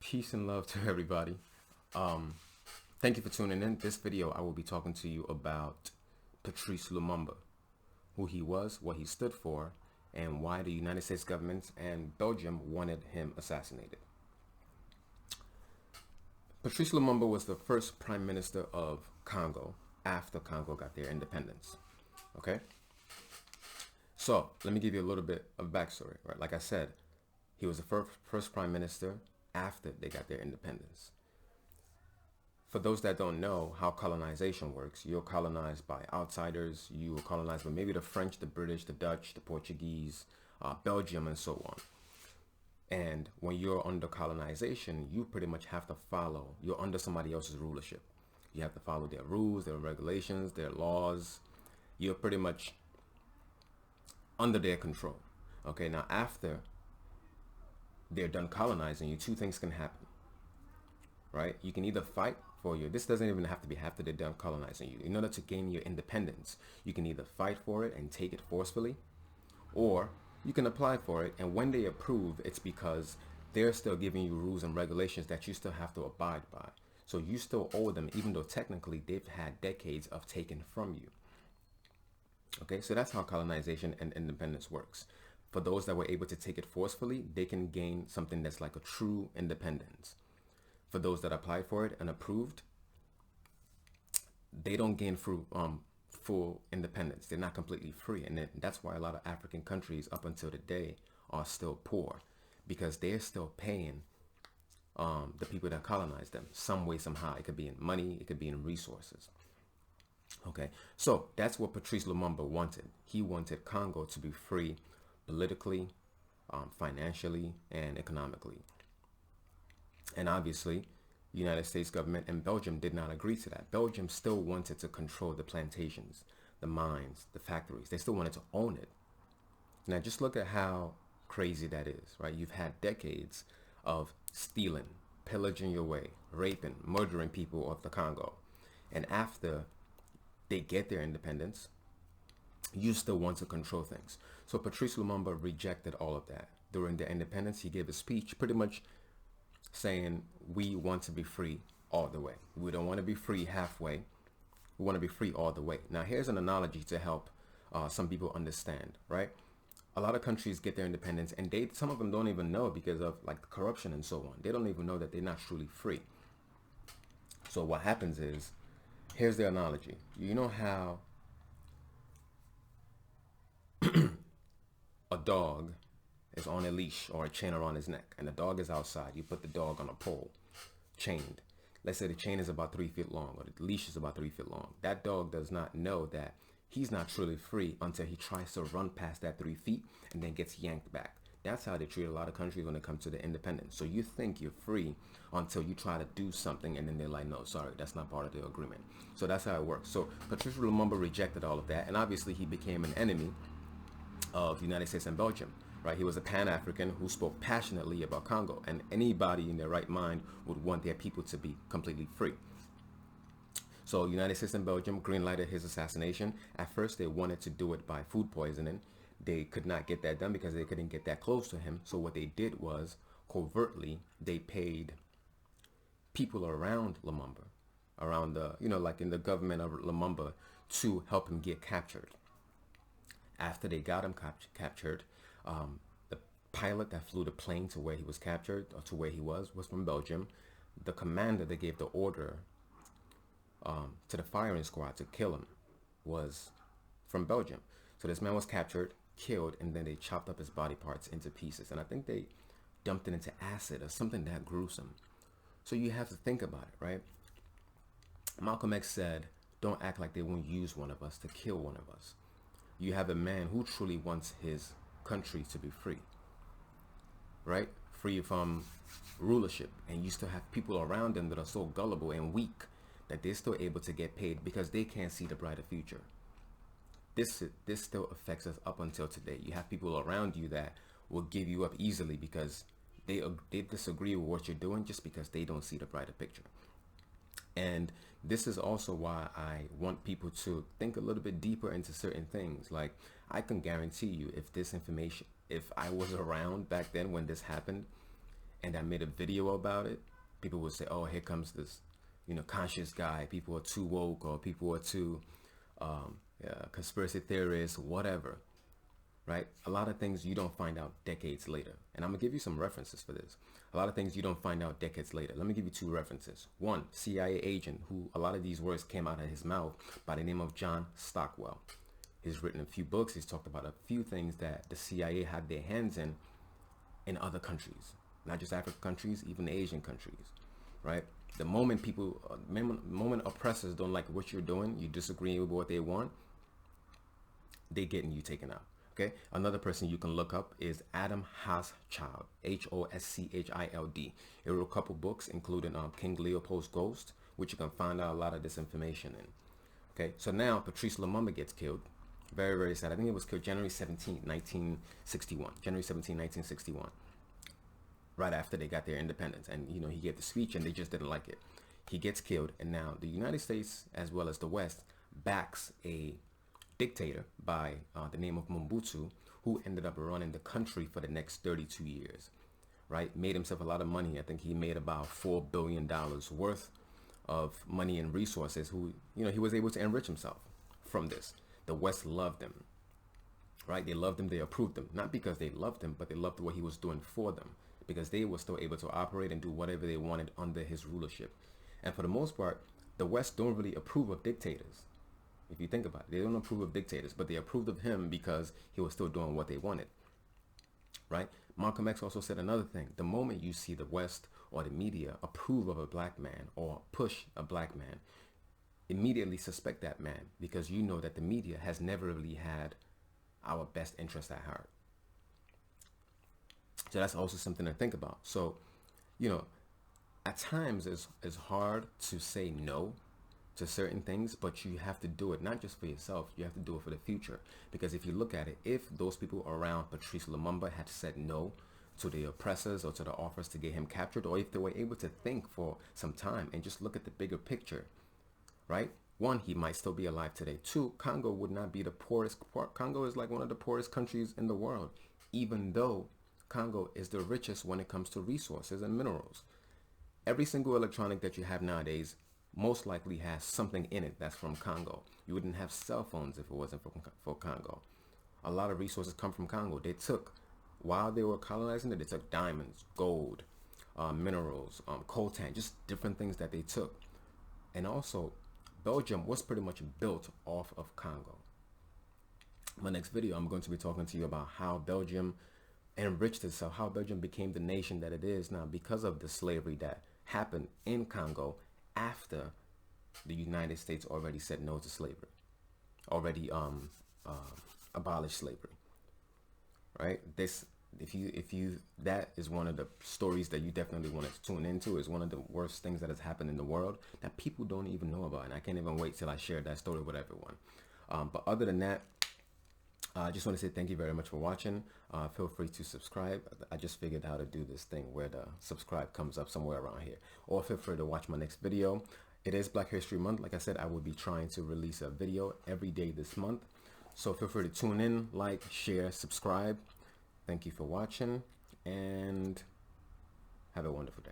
Peace and love to everybody. Um, Thank you for tuning in. This video, I will be talking to you about Patrice Lumumba, who he was, what he stood for, and why the United States government and Belgium wanted him assassinated. Patrice Lumumba was the first prime minister of Congo after Congo got their independence. Okay? So, let me give you a little bit of backstory, right? Like I said, he was the first prime minister after they got their independence. For those that don't know how colonization works, you're colonized by outsiders. You were colonized by maybe the French, the British, the Dutch, the Portuguese, Belgium, and so on. And when you're under colonization, you pretty much have to follow. You're under somebody else's rulership. You have to follow their rules, their regulations, their laws. You're pretty much under their control. Okay, now after they're done colonizing you, two things can happen, right? You can either fight for this doesn't even have to be after they're done colonizing you. In order to gain your independence, you can either fight for it and take it forcefully, or you can apply for it, and when they approve, it's because they're still giving you rules and regulations that you still have to abide by. So you still owe them, even though technically they've had decades of taken from you. Okay, so that's how colonization and independence works. For those that were able to take it forcefully, they can gain something that's like a true independence. For those that applied for it and approved, they don't gain full independence. They're not completely free. And that's why a lot of African countries up until today are still poor, because they're still paying the people that colonized them some way, somehow. It could be in money, it could be in resources. Okay, so that's what Patrice Lumumba wanted. He wanted Congo to be free politically, financially, and economically. And obviously, the United States government and Belgium did not agree to that. Belgium still wanted to control the plantations, the mines, the factories. They still wanted to own it. Now, just look at how crazy that is, right? You've had decades of stealing, pillaging your way, raping, murdering people of the Congo. And after they get their independence, you still want to control things. So Patrice Lumumba rejected all of that. During the independence, he gave a speech pretty much saying, we want to be free all the way. We don't want to be free halfway. We want to be free all the way. Now, here's an analogy to help some people understand, right? A lot of countries get their independence, and some of them don't even know, because of like corruption and so on. They don't even know that they're not truly free. So what happens is, here's the analogy. You know how a dog is on a leash or a chain around his neck, and the dog is outside. You put the dog on a pole, chained. Let's say the chain is about 3 feet long, or the leash is about 3 feet long. That dog does not know that he's not truly free until he tries to run past that 3 feet and then gets yanked back. That's how they treat a lot of countries when it comes to the independence. So you think you're free until you try to do something, and then they're like, no, sorry, that's not part of the agreement. So that's how it works. So Patrice Lumumba rejected all of that, and obviously he became an enemy of the United States and Belgium, right? He was a Pan-African who spoke passionately about Congo, and anybody in their right mind would want their people to be completely free. So United States and Belgium greenlighted his assassination. At first, they wanted to do it by food poisoning. They could not get that done because they couldn't get that close to him. So what they did was, covertly, they paid people around Lumumba, around the, like in the government of Lumumba, to help him get captured. After they got him captured, the pilot that flew the plane to where he was captured, or to where he was from Belgium. The commander that gave the order to the firing squad to kill him was from Belgium. So this man was captured, killed, and then they chopped up his body parts into pieces. And I think they dumped it into acid or something that gruesome. So you have to think about it, right? Malcolm X said, don't act like they won't use one of us to kill one of us. You have a man who truly wants his country to be free, right? Free from rulership. And you still have people around them that are so gullible and weak that they're still able to get paid because they can't see the brighter future. This still affects us up until today. You have people around you that will give you up easily because they disagree with what you're doing, just because they don't see the brighter picture. And this is also why I want people to think a little bit deeper into certain things. Like, I can guarantee you, if I was around back then when this happened, and I made a video about it, people would say, oh, here comes this, conscious guy. People are too woke, or people are too conspiracy theorists, whatever, right? A lot of things you don't find out decades later. And I'm going to give you some references for this. A lot of things you don't find out decades later. Let me give you two references. One, CIA agent, who a lot of these words came out of his mouth, by the name of John Stockwell. He's written a few books. He's talked about a few things that the CIA had their hands in other countries, not just African countries, even Asian countries, right? The moment moment oppressors don't like what you're doing, you disagree with what they want, they getting you taken out. Okay. Another person you can look up is Adam Hochschild, Hoschchild. He wrote a couple books, including King Leopold's Ghost, which you can find out a lot of this information in. Okay. So now Patrice Lumumba gets killed. Very, very sad. I think it was killed January 17, 1961. January 17, 1961. Right after they got their independence. And, he gave the speech and they just didn't like it. He gets killed. And now the United States, as well as the West, backs a dictator by the name of Mobutu, who ended up running the country for the next 32 years, right? Made himself a lot of money. I think he made about $4 billion worth of money and resources. He was able to enrich himself from this. The West loved him, right? They loved him. They approved him, not because they loved him, but they loved what he was doing for them, because they were still able to operate and do whatever they wanted under his rulership. And for the most part, the West don't really approve of dictators. If you think about it, they don't approve of dictators, but they approved of him because he was still doing what they wanted, right? Malcolm X also said another thing. The moment you see the West or the media approve of a black man or push a black man, immediately suspect that man, because you know that the media has never really had our best interest at heart. So that's also something to think about. So, at times it's hard to say no to certain things, but you have to do it not just for yourself, you have to do it for the future. Because if you look at it, if those people around Patrice Lumumba had said no to the oppressors or to the offers to get him captured, or if they were able to think for some time and just look at the bigger picture, right? One, he might still be alive today. Two, Congo would not be the poorest. Congo is like one of the poorest countries in the world, even though Congo is the richest when it comes to resources and minerals. Every single electronic that you have nowadays most likely has something in it that's from Congo. You wouldn't have cell phones if it wasn't for Congo. A lot of resources come from Congo. They took, while they were colonizing it, they took diamonds, gold, minerals, coltan, just different things that they took. And also, Belgium was pretty much built off of Congo. My next video, I'm going to be talking to you about how Belgium enriched itself, how Belgium became the nation that it is now because of the slavery that happened in Congo after the United States already said no to slavery, already abolished slavery, right? That is one of the stories that you definitely want to tune into. Is one of the worst things that has happened in the world that people don't even know about, and I can't even wait till I share that story with everyone. But other than that, I just want to say thank you very much for watching. Feel free to subscribe. I just figured out how to do this thing where the subscribe comes up somewhere around here. Or feel free to watch my next video. It is Black History Month. Like I said, I will be trying to release a video every day this month. So feel free to tune in, like, share, subscribe. Thank you for watching, and have a wonderful day.